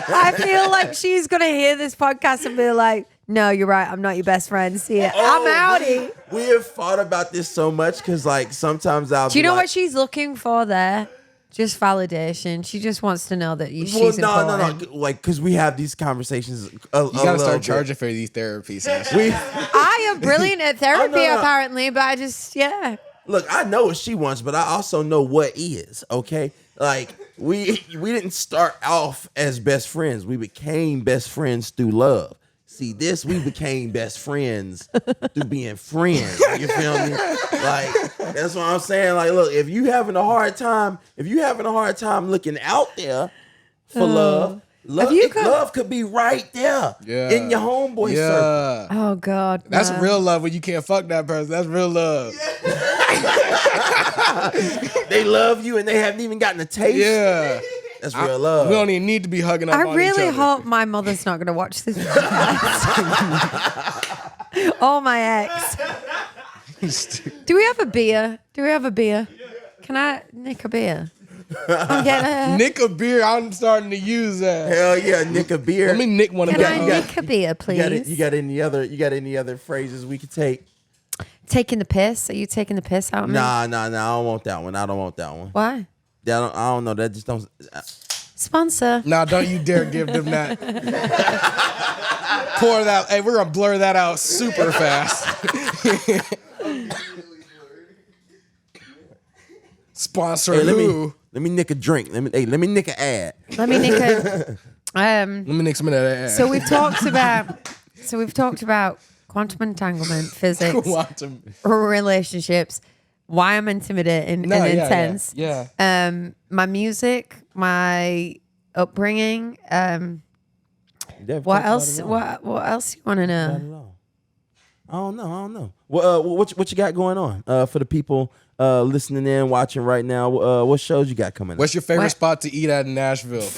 I feel like she's gonna hear this podcast and be like, "No, you're right. I'm not your best friend. See ya. I'm outie." We have thought about this so much because like sometimes I'll. Do you know what she's looking for there? Just validation. She just wants to know that she's important. No. Like, because we have these conversations. You gotta start charging for these therapy sessions. I am brilliant at therapy, apparently, but I just, Look, I know what she wants, but I also know what is, okay? Like, we didn't start off as best friends. We became best friends through love. See, we became best friends through being friends. You feel me? Like, that's what I'm saying. Like, look, if you having a hard time looking out there for love could be right there in your homeboy circle. Oh, God. That's real love when you can't fuck that person. That's real love. They love you and they haven't even gotten a taste. Yeah. That's real love. We don't even need to be hugging up on each other. I really hope my mother's not going to watch this podcast. Or my ex. Do we have a beer? Can I nick a beer? I'm getting Nick a beer. I'm starting to use that. Hell yeah, nick a beer. Let me nick one of them. Can I nick a beer, please? You got any other phrases we could take? Taking the piss? Are you taking the piss out of me? Nah. I don't want that one. Why? I don't know. That just don't. Sponsor. Nah, don't you dare give them that. Pour that. Hey, we're gonna blur that out super fast. Sponsor who? Let me nick a drink. Let me nick an ad. Let me nick a. Let me nick some of that ad. So we've talked about quantum entanglement, physics, relationships. Why I'm intimidating and intense. Yeah. My music, my upbringing. What else? What else you want to know? I don't know. What you got going on for the people listening in, watching right now? What shows you got coming up? What's your favorite spot to eat at in Nashville?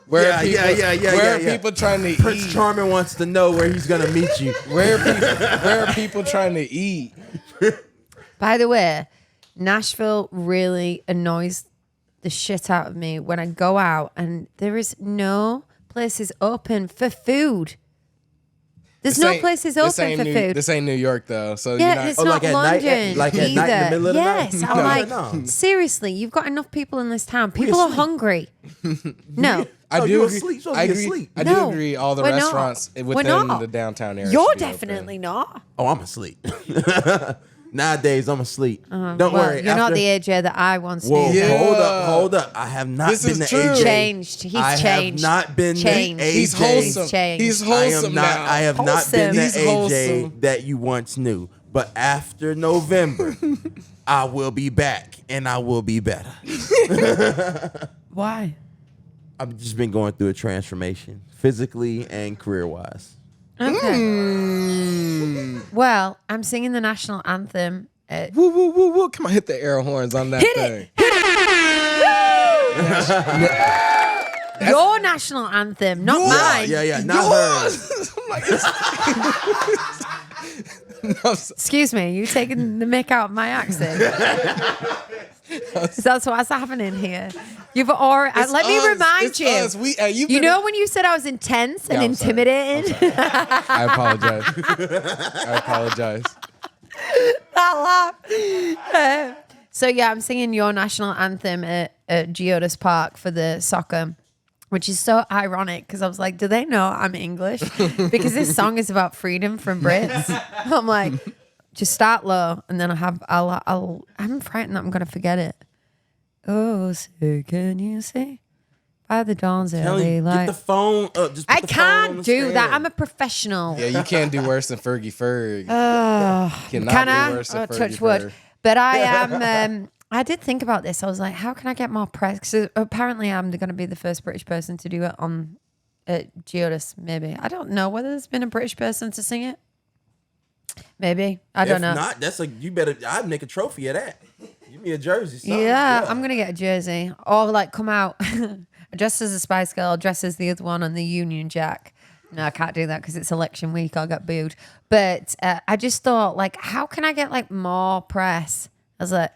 Where are people trying to Prince eat? Charming wants to know where he's gonna meet you. Where are people trying to eat? By the way, Nashville really annoys the shit out of me when I go out and there is no places open for food. There's no places open for food. This ain't New York though, so yeah, it's not like London like at night in the middle of the night. Yes, I'm like, seriously, you've got enough people in this town. People are hungry. No. I do agree. I do No, agree. All the we're not. restaurants within the downtown area. You're should be definitely open. not. Oh, I'm asleep. Nowadays, I'm asleep. Don't worry. You're not the AJ that I once knew. Yeah. Hold up. I have not been the AJ. Changed. He's I changed. have not been Changed. the AJ. He's wholesome. Changed. He's wholesome now. I have not been the He's AJ wholesome. that you once knew. But after November, I will be back and I will be better. Why? I've just been going through a transformation, physically and career-wise. Okay. Well, I'm singing the national anthem. Woo, woo, woo, woo. Come on, hit the air horns on that thing. Your national anthem, not mine. Yeah, not hers. I'm like, Excuse me, you taking the mick out of my accent? That's what's happening here. You've already. Let me remind you. Us. You know when you said I was intense and intimidating? I apologize. That laugh. So yeah, I'm singing your national anthem at Geodis Park for the soccer, which is so ironic because I was like, do they know I'm English? Because this song is about freedom from Brits. I'm like, just start low, and then I'm frightened that I'm gonna forget it. Oh, so can you see by the dawn's early light? Get the phone up. Just put I the phone on can't the do stand. that. I'm a professional. Yeah, you can't do worse than Fergie Ferg. Can I? Do worse than Fergie Touch wood. Ferg. But I am. I did think about this. I was like, how can I get more press? Because apparently I'm going to be the first British person to do it on Geodis, maybe. I don't know whether there's been a British person to sing it. Maybe. I don't know. If not, you better, I'd make a trophy of that. Give me a jersey. Something. Yeah, I'm going to get a jersey. Or like come out dressed as a Spice Girl, dressed as the other one on the Union Jack. No, I can't do that because it's election week. I'll get booed. But I just thought, like, how can I get like more press? I was like,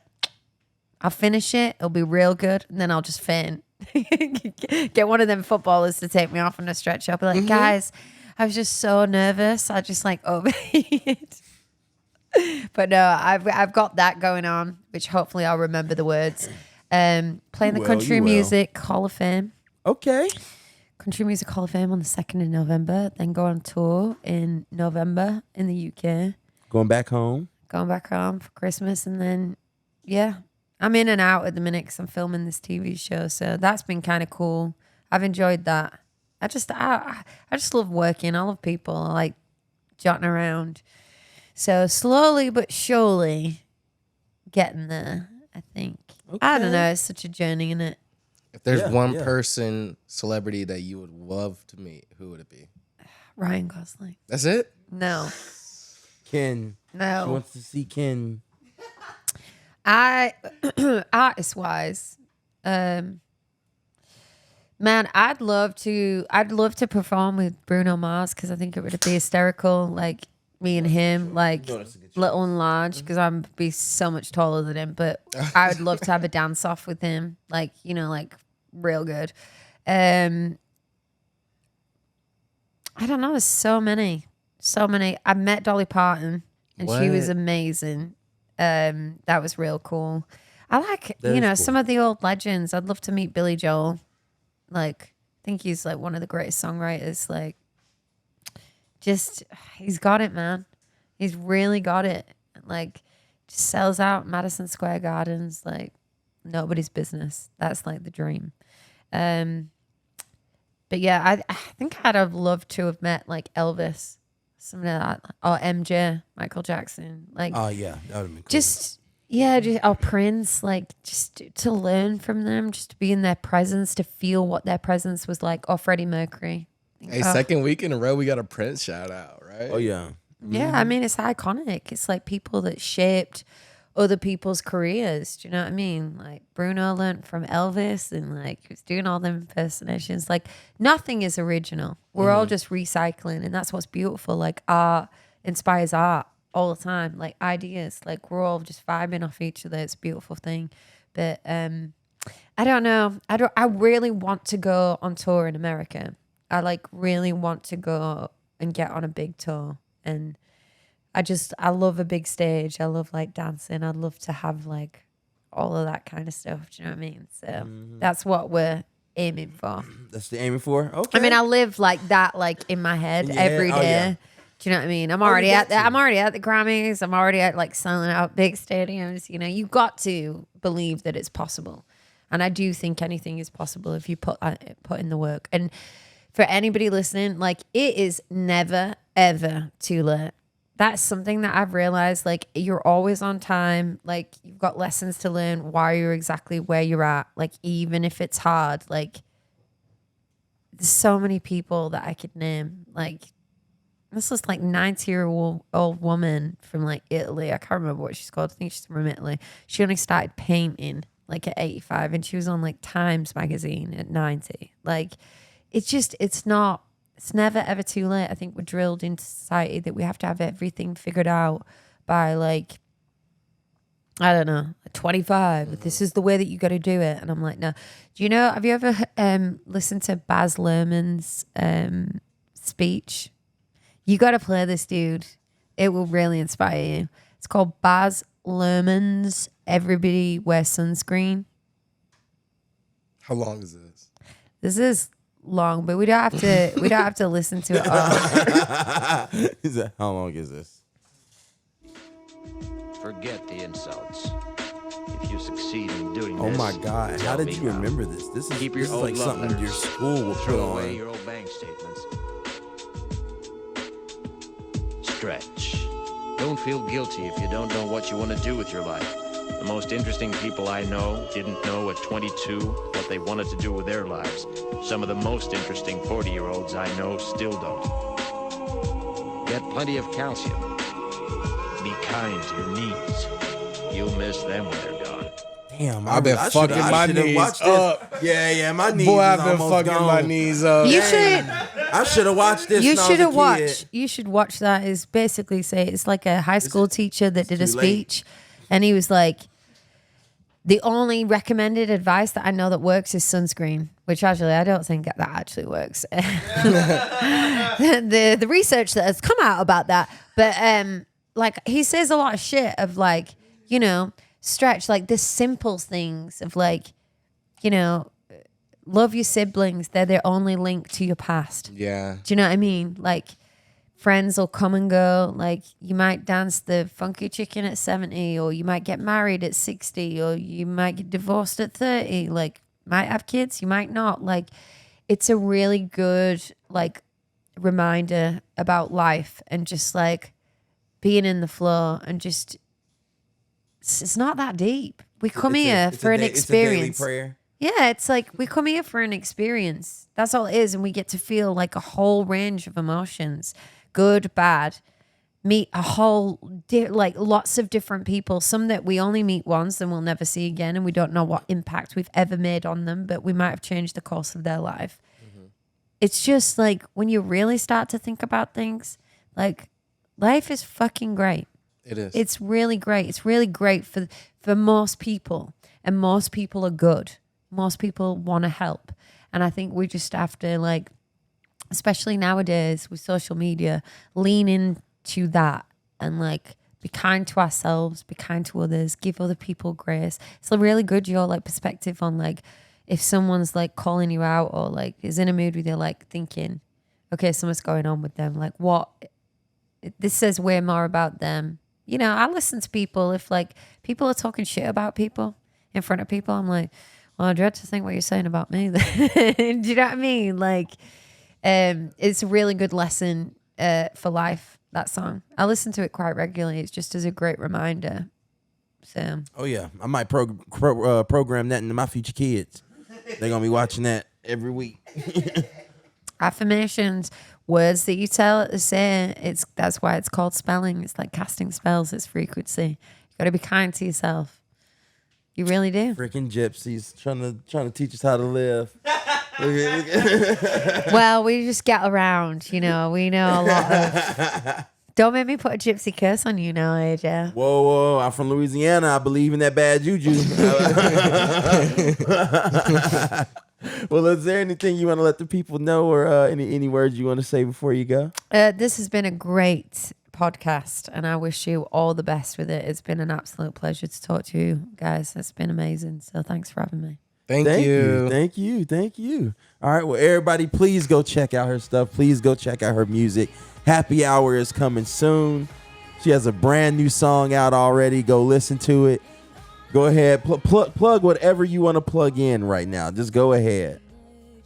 I'll finish it. It'll be real good. And then I'll just faint. Get one of them footballers to take me off on a stretcher. I'll be like, guys, I was just so nervous. I just like overheated. But no, I've got that going on, which hopefully I'll remember the words. Playing the Country Music Hall of Fame. Okay. Country Music Hall of Fame on the 2nd of November. Then go on tour in November in the UK. Going back home For Christmas. And then, yeah, I'm in and out at the minute because I'm filming this TV show. So that's been kind of cool. I've enjoyed that. I just love working. I love people. I like jotting around. So slowly but surely getting there, I think. Okay. I don't know. It's such a journey, isn't it? If there's one person, celebrity that you would love to meet, who would it be? Ryan Gosling. That's it? No. Ken. No. She wants to see Ken. Artist wise, man, I'd love to perform with Bruno Mars because I think it would be hysterical. Like me and him, like little and large, because I'd be so much taller than him. But I would love to have a dance off with him, like like real good. I don't know. There's so many. I met Dolly Parton, and she was amazing. That was real cool. I like, cool. Some of the old legends. I'd love to meet Billy Joel. Like, I think he's like one of the greatest songwriters. Like, he's got it, man. He's really got it. Like, just sells out Madison Square Gardens like nobody's business. That's like the dream. But yeah, I think I'd have loved to have met like Elvis. Something like that, or MJ, Michael Jackson, like. Oh yeah, that would be cool. Or Prince, like just to learn from them, just to be in their presence, to feel what their presence was like. Or Freddie Mercury. Hey, second week in a row, we got a Prince shout out, right? Oh yeah, yeah. I mean, it's iconic. It's like people that shaped other people's careers. Do you know what I mean? Like Bruno learned from Elvis, and like he was doing all them impersonations. Like nothing is original. We're all just recycling, and that's what's beautiful. Like art inspires art all the time. Like ideas, like we're all just vibing off each other. It's a beautiful thing. But I don't know. I really want to go on tour in America. I like really want to go and get on a big tour, and I love a big stage. I love like dancing. I'd love to have like all of that kind of stuff. Do you know what I mean? So that's what we're aiming for. That's the aiming for? Okay. I mean, I live like that, like in my head every day. Yeah. Do you know what I mean? I'm already at the Grammys. I'm already at like selling out big stadiums. You got to believe that it's possible. And I do think anything is possible if you put in the work. And for anybody listening, like it is never, ever too late. that's something that I've realized. Like, you're always on time. Like, you've got lessons to learn while you're exactly where you're at. Like, even if it's hard, like, there's so many people that I could name. Like, this is like 90-year-old woman from like Italy. I can't remember what she's called. I think she's from Italy. She only started painting like at 85, and she was on like Times magazine at 90. Like, it's never ever too late. I think we're drilled into society that we have to have everything figured out by like, I don't know, 25. This is the way that you got to do it. And I'm like, no. Do you know, have you ever listened to Baz Luhrmann's speech? You got to play this, dude. It will really inspire you. It's called Baz Luhrmann's Everybody Wear Sunscreen. How long is this? This is long, but we don't have to listen to it all. He said, how long is this? Forget the insults. If you succeed in doing Oh this, my God. How tell did me you how. remember this? This Keep is your old like love something letters. your school will put Throw away on. your old bank statements. Stretch. Don't feel guilty if you don't know what you want to do with your life. The most interesting people I know didn't know at 22 what they wanted to do with their lives. Some of the most interesting 40-year-olds I know still don't. Get plenty of calcium. Be kind to your knees. You'll miss them when they're gone. Damn, I've been fucking my knees up. Yeah, my knees. Boy, is I've been almost fucking gone. my knees up. You should. I should have watched this. You when I was should a have kid. watched. You should watch that. Is basically say it's like a high school teacher that did a too late. speech, and he was like, the only recommended advice that I know that works is sunscreen, which actually I don't think that actually works. the research that has come out about that, but like he says a lot of shit of like, you know, stretch, like the simple things of like, you know, love your siblings. They're their only link to your past. Yeah. Do you know what I mean? Like, friends will come and go. Like, you might dance the funky chicken at 70, or you might get married at 60, or you might get divorced at 30. Like, might have kids, you might not. Like, it's a really good, like, reminder about life and just, like, being in the flow and just, it's not that deep. We come here for an experience. It's a daily prayer. Yeah, it's like we come here for an experience. That's all it is. And we get to feel like a whole range of emotions, good, bad, meet a whole, like lots of different people, some that we only meet once and we'll never see again. And we don't know what impact we've ever made on them, but we might have changed the course of their life. Mm-hmm. It's just like when you really start to think about things, like life is fucking great. It is. It's really great. It's really great for most people, and most people are good. Most people want to help. And I think we just have to, like, especially nowadays with social media, lean into that and like be kind to ourselves, be kind to others, give other people grace. It's really good, your like perspective on like if someone's like calling you out or like is in a mood with you, like thinking, okay, something's going on with them. Like what? This says way more about them. You know, I listen to people if like people are talking shit about people in front of people. I'm like, well, I dread to think what you're saying about me. Do you know what I mean? Like, it's a really good lesson for life, that song. I listen to it quite regularly. It's just as a great reminder. So. Oh, yeah. I might program that into my future kids. They're going to be watching that every week. Affirmations, words that you say, that's why it's called spelling. It's like casting spells. It's frequency. You got to be kind to yourself. You really do. Freaking gypsies trying to teach us how to live. Well, we just get around, you know. We know a lot of. Don't make me put a gypsy curse on you now, AJ. Whoa. I'm from Louisiana. I believe in that bad juju. Well, is there anything you want to let the people know or any words you want to say before you go? This has been a great podcast, and I wish you all the best with it. It's been an absolute pleasure to talk to you guys. It's been amazing. So thanks for having me. Thank you. All right, well, everybody, please go check out her stuff. Please go check out her music. Happy Hour is coming soon. She has a brand new song out already. Go listen to it. Go ahead, plug whatever you want to plug in right now. Just go ahead.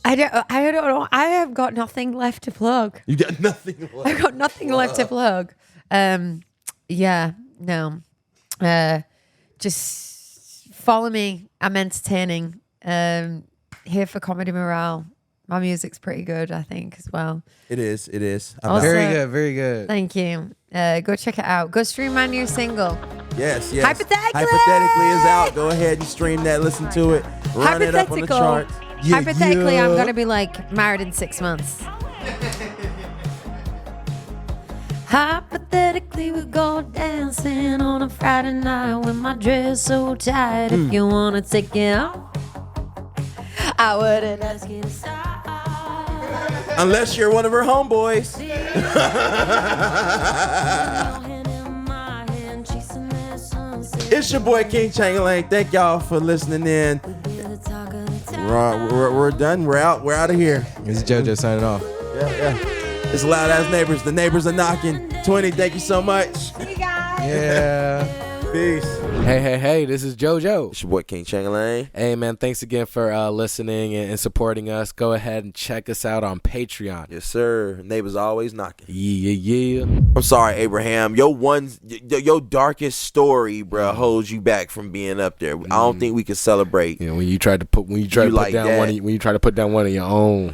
I don't know. I have got nothing left to plug. You got nothing left. I've got nothing left to plug. Yeah, no. Just follow me. I'm entertaining. Here for comedy morale. My music's pretty good, I think, as well. It is. Also, Very good. Thank you. Go check it out. Go stream my new single. Yes. Hypothetically is out. Go ahead and stream that. Listen to it. Run it up on the charts. Hypothetically, I'm going to be like married in 6 months. Hypothetically, we go dancing on a Friday night with my dress so tight. If you want to take it off, I wouldn't ask you to stop. Unless you're one of her homeboys. It's your boy King Changalang. Thank y'all for listening in. We're done. We're out. We're out of here. This is JoJo signing off. Yeah. It's Loud Azz Neighbors. The neighbors are knocking. Twinnie, thank you so much. You guys. Yeah. Peace. Hey, this is JoJo. It's your boy King Changalang. Hey, man, thanks again for listening and supporting us. Go ahead and check us out on Patreon. Yes, sir. Neighbors always knocking. Yeah. I'm sorry, Abraham. Your darkest story, bro, holds you back from being up there. I don't think we can celebrate. You know, when you try to put down one of your own.